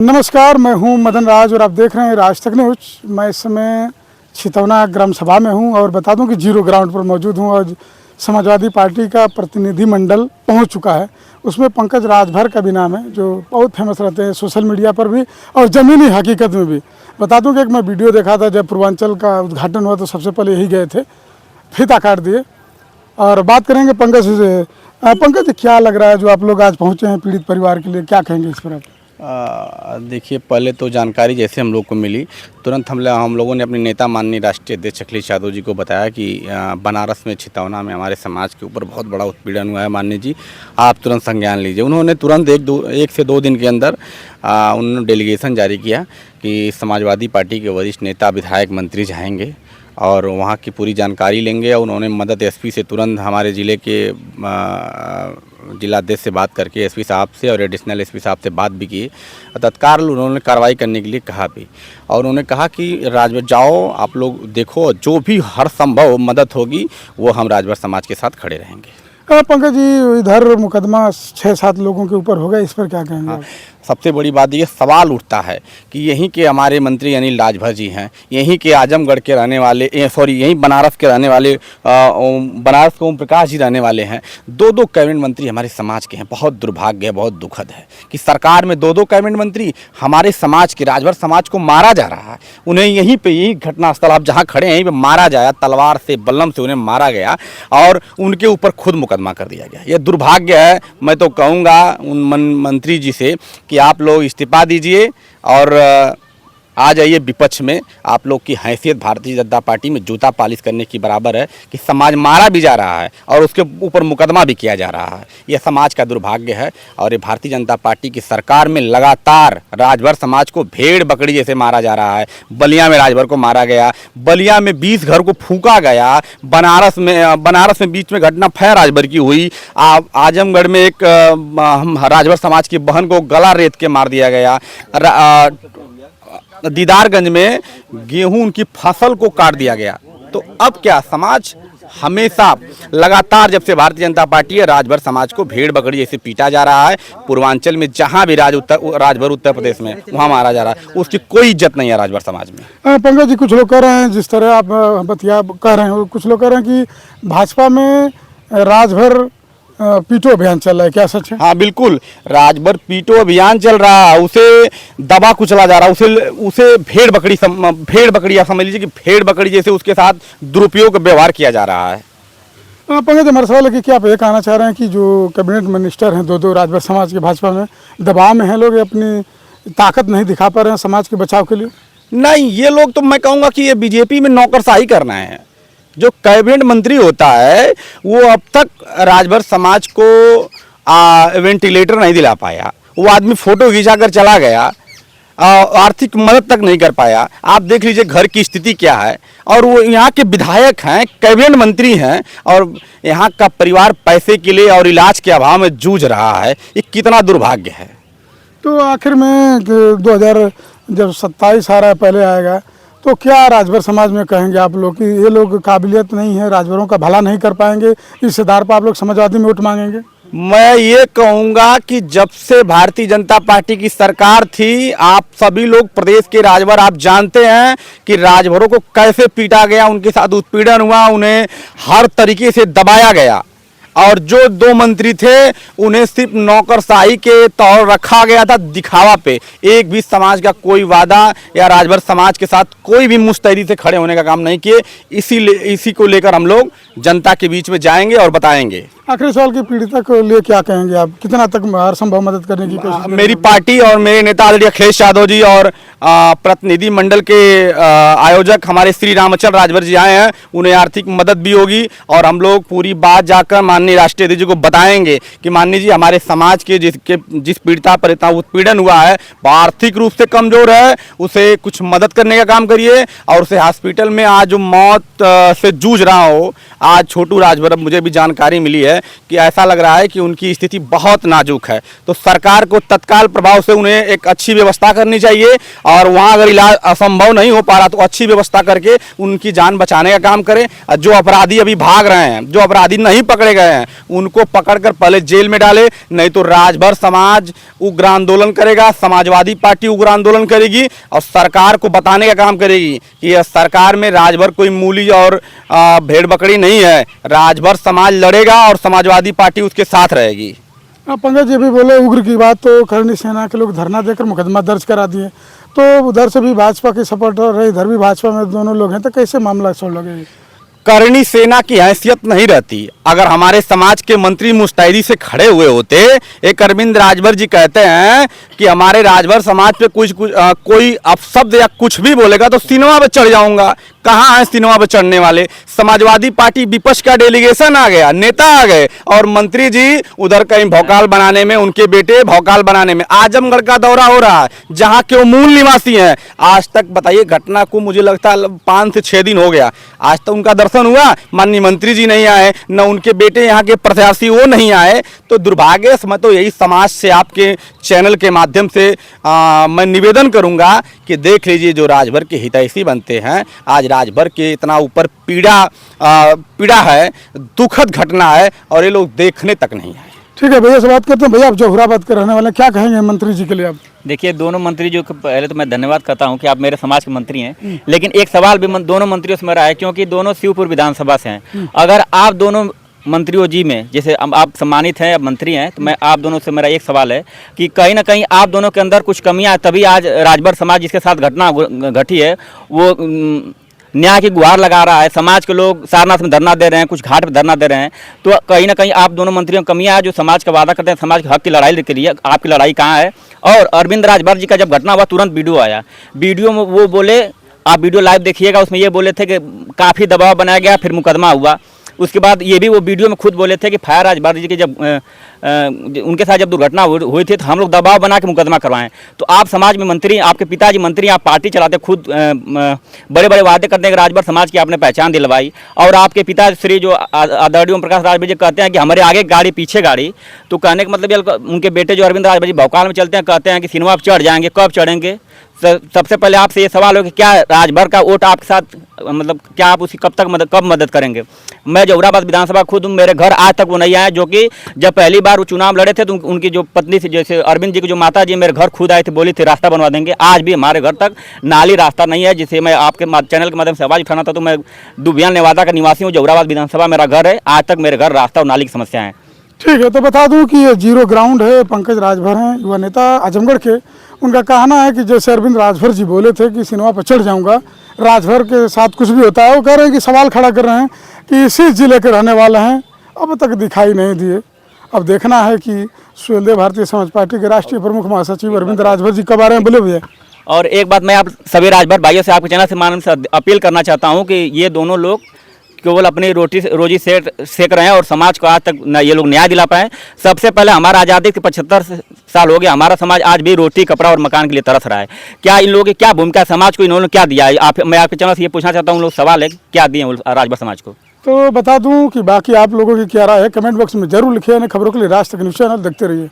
नमस्कार, मैं हूं मदन राज और आप देख रहे हैं राज तक न्यूज। मैं इस समय छितौना ग्राम सभा में हूं और बता दूं कि जीरो ग्राउंड पर मौजूद हूं और समाजवादी पार्टी का प्रतिनिधिमंडल पहुंच चुका है। उसमें पंकज राजभर का भी नाम है, जो बहुत फेमस रहते हैं सोशल मीडिया पर भी और ज़मीनी हकीकत में भी। बता दूं कि एक मैं वीडियो देखा था, जब पूर्वांचल का उद्घाटन हुआ तो सबसे पहले यही गए थे, फीता काट दिए। और बात करेंगे पंकज से। पंकज जी, क्या लग रहा है जो आप लोग आज पहुँचे हैं पीड़ित परिवार के लिए, क्या कहेंगे इस पर आप? देखिए, पहले तो जानकारी जैसे हम लोग को मिली, तुरंत हम लोगों ने अपने नेता माननीय राष्ट्रीय अध्यक्ष अखिलेश यादव जी को बताया कि बनारस में छितौना में हमारे समाज के ऊपर बहुत बड़ा उत्पीड़न हुआ है, माननीय जी आप तुरंत संज्ञान लीजिए। उन्होंने तुरंत एक से दो दिन के अंदर उन्होंने डेलीगेशन जारी किया कि समाजवादी पार्टी के वरिष्ठ नेता, विधायक, मंत्री जाएंगे और वहाँ की पूरी जानकारी लेंगे। और उन्होंने मदद एसपी से तुरंत हमारे ज़िले के जिलाध्यक्ष से बात करके एसपी साहब से और एडिशनल एसपी साहब से बात भी की। तत्काल उन्होंने कार्रवाई करने के लिए कहा भी, और उन्होंने कहा कि राजभर जाओ, आप लोग देखो, जो भी हर संभव मदद होगी वो हम राजभर समाज के साथ खड़े रहेंगे। पंकज जी, इधर मुकदमा 6-7 लोगों के ऊपर हो गया, इस पर क्या कहेंगे? हाँ, सबसे बड़ी बात ये सवाल उठता है कि यहीं के हमारे मंत्री अनिल राजभर जी हैं, यहीं के आजमगढ़ के रहने वाले, यहीं बनारस के रहने वाले, बनारस के ओम प्रकाश जी रहने वाले हैं। दो कैबिनेट मंत्री हमारे समाज के हैं। बहुत दुर्भाग्य है, बहुत दुखद है कि सरकार में दो कैबिनेट मंत्री हमारे समाज के, राजभर समाज को मारा जा रहा है। उन्हें यहीं पे, यही घटनास्थल आप जहाँ खड़े हैं यहीं पे मारा जाया, तलवार से, बल्लम से उन्हें मारा गया और उनके ऊपर खुद मुकदमा कर दिया गया। ये दुर्भाग्य है। मैं तो कहूँगा उन मंत्री जी से कि आप लोग इस्तीफा दीजिए और आ जाइए विपक्ष में। आप लोग की हैसियत भारतीय जनता पार्टी में जूता पालिश करने की बराबर है कि समाज मारा भी जा रहा है और उसके ऊपर मुकदमा भी किया जा रहा है। यह समाज का दुर्भाग्य है और ये भारतीय जनता पार्टी की सरकार में लगातार राजभर समाज को भेड़ बकरी जैसे मारा जा रहा है। बलिया में राजभर को मारा गया, बलिया में 20 घर को फूंका गया, बनारस में बीच में घटना फैर राजभर की हुई। आजमगढ़ में एक राजभर समाज की बहन को गला रेत के मार दिया गया। दीदारगंज में गेहूं उनकी फसल को काट दिया गया। तो अब क्या, समाज हमेशा लगातार, जब से भारतीय जनता पार्टी है, राजभर समाज को भेड़ बकरी जैसे पीटा जा रहा है। पूर्वांचल में जहां भी राजभर उत्तर प्रदेश में वहां मारा जा रहा है, उसकी कोई इज्जत नहीं है राजभर समाज में। पंकज जी, कुछ लोग कह रहे हैं, जिस तरह आप बतिया कह रहे हैं, कुछ लोग कह रहे हैं कि भाजपा में राजभर पीटो अभियान चल रहा है, क्या सच है? हाँ बिल्कुल, राजभर पीटो अभियान चल रहा है, उसे दबा कुचला जा रहा है, उसे भेड़ बकरी आप समझ लीजिए कि भेड़ बकरी जैसे उसके साथ दुरुपयोग व्यवहार किया जा रहा है। पंकज, हमारा सवाल है कि क्या आप ये कहना चाह रहे हैं कि जो कैबिनेट मिनिस्टर हैं दो राजभर समाज के, भाजपा में दबाव में हैं लोग, अपनी ताकत नहीं दिखा पा रहे हैं समाज के बचाव के लिए? नहीं, ये लोग तो मैं कहूँगा कि ये बीजेपी में नौकरशाही करना है। जो कैबिनेट मंत्री होता है वो अब तक राजभर समाज को वेंटिलेटर नहीं दिला पाया, वो आदमी फोटो खींचा कर चला गया, आर्थिक मदद तक नहीं कर पाया। आप देख लीजिए घर की स्थिति क्या है, और वो यहाँ के विधायक हैं, कैबिनेट मंत्री हैं, और यहाँ का परिवार पैसे के लिए और इलाज के अभाव में जूझ रहा है। ये कितना दुर्भाग्य है। तो आखिर में 2027 आ रहा है, पहले आएगा, तो क्या राजभर समाज में कहेंगे आप लोग कि ये लोग काबिलियत नहीं है, राजभरों का भला नहीं कर पाएंगे, इस आधार पर आप लोग समाजवादी में वोट मांगेंगे? मैं ये कहूँगा कि जब से भारतीय जनता पार्टी की सरकार थी, आप सभी लोग प्रदेश के राजभर आप जानते हैं कि राजभरों को कैसे पीटा गया, उनके साथ उत्पीड़न हुआ, उन्हें हर तरीके से दबाया गया। और जो 2 मंत्री थे उन्हें सिर्फ नौकरशाही के तौर रखा गया था, दिखावा पे। एक भी समाज का कोई वादा या राजभर समाज के साथ कोई भी मुस्तैदी से खड़े होने का काम नहीं किए। इसी को लेकर हम लोग जनता के बीच में जाएंगे और बताएंगे। आखिरी सवाल की पीड़िता को लिए क्या कहेंगे आप, कितना तक हर संभव मदद करने की कोशिश? मेरी पार्टी और मेरे नेता अखिलेश यादव जी और प्रतिनिधि मंडल के आयोजक हमारे श्री रामचंद्र राजभर जी आए हैं, उन्हें आर्थिक मदद भी होगी और हम लोग पूरी बात जाकर माननीय राष्ट्रीय अध्यक्ष जी को बताएंगे कि माननीय जी, हमारे समाज के जिस पीड़िता पर इतना उत्पीड़न हुआ है, वो आर्थिक रूप से कमजोर है, उसे कुछ मदद करने का काम करिए। और उसे हॉस्पिटल में आज जो मौत से जूझ रहा हो, आज छोटू राजभर, मुझे भी जानकारी मिली है है कि ऐसा लग रहा है कि उनकी स्थिति बहुत नाजुक है। तो सरकार को तत्काल प्रभाव से उन्हें एक अच्छी व्यवस्था करनी चाहिए और वहाँ अगर इलाज असंभव नहीं हो पा रहा तो अच्छी व्यवस्था करके उनकी जान बचाने का काम करें। और जो अपराधी अभी भाग रहे हैं, जो अपराधी नहीं पकड़े गए हैं, उनको पकड़कर पहले जेल में डाले, नहीं तो राजभर समाज उग्र आंदोलन करेगा, समाजवादी पार्टी उग्र आंदोलन करेगी और सरकार को बताने का काम करेगी कि यह सरकार में राजभर कोई मूली और भेड़ बकरी नहीं है। राजभर समाज लड़ेगा और समाजवादी पार्टी उसके साथ रहेगी। पंकज जी भी बोले उग्र की बात, तो करणी सेना के लोग धरना देकर मुकदमा दर्ज करा दिए, तो उधर से भी भाजपा के सपोर्टर है, इधर भी भाजपा में दोनों लोग हैं, तो कैसे मामला सोल्व लगे? करणी सेना की हैसियत नहीं रहती। अगर हमारे समाज के मंत्री मुस्तैदी से खड़े हुए होते, एक अरविंद राजभर जी कहते हैं कि हमारे राजभर समाज पे कोई अपशब्द या कुछ भी बोलेगा तो सिनेमा पे चढ़ जाऊंगा। कहाँ है सिनेमा पे चढ़ने वाले? समाजवादी पार्टी विपक्ष का डेलीगेशन आ गया, नेता आ गए और मंत्री जी उधर कहीं भौकाल बनाने में, उनके बेटे भौकाल बनाने में। आजमगढ़ का दौरा हो रहा है जहाँ के वो मूल निवासी हैं। आज तक बताइए, घटना को मुझे लगता है 5 से 6 दिन हो गया, आज तक उनका दर्शन हुआ? माननीय मंत्री जी नहीं आए, न उनके बेटे यहाँ के प्रत्याशी वो नहीं आए। तो दुर्भाग्य मैं तो यही समाज से, आपके चैनल के माध्यम से मैं निवेदन करूंगा कि देख लीजिए, जो राजभर के हितैषी बनते हैं, आज राजभर के इतना ऊपर पीड़ा है, दुखद घटना है और ये लोग देखने तक नहीं आए। ठीक है भैया से बात करते हैं। भैया आप जोहराबाद के रहने वाले हैं, क्या कहेंगे मंत्री जी के लिए आप? देखिए, दोनों मंत्री जो, पहले तो मैं धन्यवाद करता हूं कि आप मेरे समाज के मंत्री हैं, लेकिन एक सवाल भी दोनों मंत्रियों से मेरा है, क्योंकि दोनों शिवपुर विधानसभा से हैं। अगर आप दोनों मंत्रियों जी में, जैसे आप सम्मानित हैं, आप मंत्री हैं, तो मैं आप दोनों से मेरा एक सवाल है कि कहीं ना कहीं आप दोनों के अंदर कुछ कमियां, तभी आज राजभर समाज जिसके साथ घटना घटी है वो न्याय की गुहार लगा रहा है। समाज के लोग सारनाथ में धरना दे रहे हैं, कुछ घाट पर धरना दे रहे हैं। तो कहीं ना कहीं आप दोनों मंत्रियों की कमियां है, जो समाज का वादा करते हैं, समाज के हक की लड़ाई के लिए आपकी लड़ाई कहाँ है? और अरविंद राजभर जी का जब घटना हुआ, तुरंत वीडियो आया, वीडियो में वो बोले, आप वीडियो लाइव देखिएगा, उसमें ये बोले थे कि काफ़ी दबाव बनाया गया, फिर मुकदमा हुआ। उसके बाद ये भी वो वीडियो में खुद बोले थे कि फायर राजभर जी की जब उनके साथ जब दुर्घटना हुई थी तो हम लोग दबाव बना के मुकदमा करवाएं। तो आप समाज में मंत्री, आपके पिताजी मंत्री, आप पार्टी चलाते, खुद बड़े बड़े वादे करते हैं कि राजभर समाज की आपने पहचान दिलवाई, और आपके पिताश्री जो आदरणीय ओम प्रकाश राजभर जी कहते हैं कि हमारे आगे गाड़ी पीछे गाड़ी। तो कहने का मतलब ये, उनके बेटे जो अरविंद राजभर जी भौकाल में चलते हैं, कहते हैं कि सिनेमा पर चढ़ जाएंगे, कब चढ़ेंगे? सबसे पहले आपसे ये सवाल हो कि क्या राजभर का वोट आपके साथ, मतलब क्या आप उसकी कब मदद करेंगे? मैं जोहराबाद विधानसभा खुद हूँ, मेरे घर आज तक वो नहीं आए, जो कि जब पहली बार वो चुनाव लड़े थे तो उनकी जो पत्नी थी, जैसे अरविंद जी की जो माता जी मेरे घर खुद आए थे, बोली थी रास्ता बनवा देंगे। आज भी हमारे घर तक नाली रास्ता नहीं है, जिसे मैं आपके चैनल के माध्यम से आवाज़ उठाना था। तो मैं दुबियान नेवादा का निवासी हूँ, जोहराबाद विधानसभा मेरा घर है, आज तक मेरे घर रास्ता और नाली की समस्या है। ठीक है, तो बता दूं कि ये जीरो ग्राउंड है। पंकज राजभर हैं, युवा नेता आजमगढ़ के। उनका कहना है कि जैसे अरविंद राजभर जी बोले थे कि सिनेमा पर चढ़ जाऊंगा, राजभर के साथ कुछ भी होता है। वो कह रहे हैं कि सवाल खड़ा कर रहे हैं कि इसी जिले के रहने वाले हैं, अब तक दिखाई नहीं दिए। अब देखना है कि सुहेलदेव भारतीय समाज पार्टी के राष्ट्रीय प्रमुख महासचिव अरविंद राजभर जी कब आ रहे हैं, बोले भैया। और एक बात मैं आप सभी राजभर भाइयों से, आपके चैनल से माध्यम से अपील करना चाहता हूँ कि ये दोनों लोग केवल अपनी रोजी सेक रहे हैं और समाज को आज तक ये लोग न्याय दिला पाए। सबसे पहले हमारा आज़ादी के 75 साल हो गया, हमारा समाज आज भी रोटी, कपड़ा और मकान के लिए तरस रहा है। क्या इन लोगों की क्या भूमिका, समाज को इन्होंने क्या दिया है? मैं आपके चैनल से ये पूछना चाहता हूँ, लोग सवाल है क्या दिए राजभर समाज को? तो बता दूं कि बाकी आप लोगों की क्या राय है, कमेंट बॉक्स में जरूर लिखिए। खबरों के लिए राज तक न्यूज़ चैनल देखते रहिए।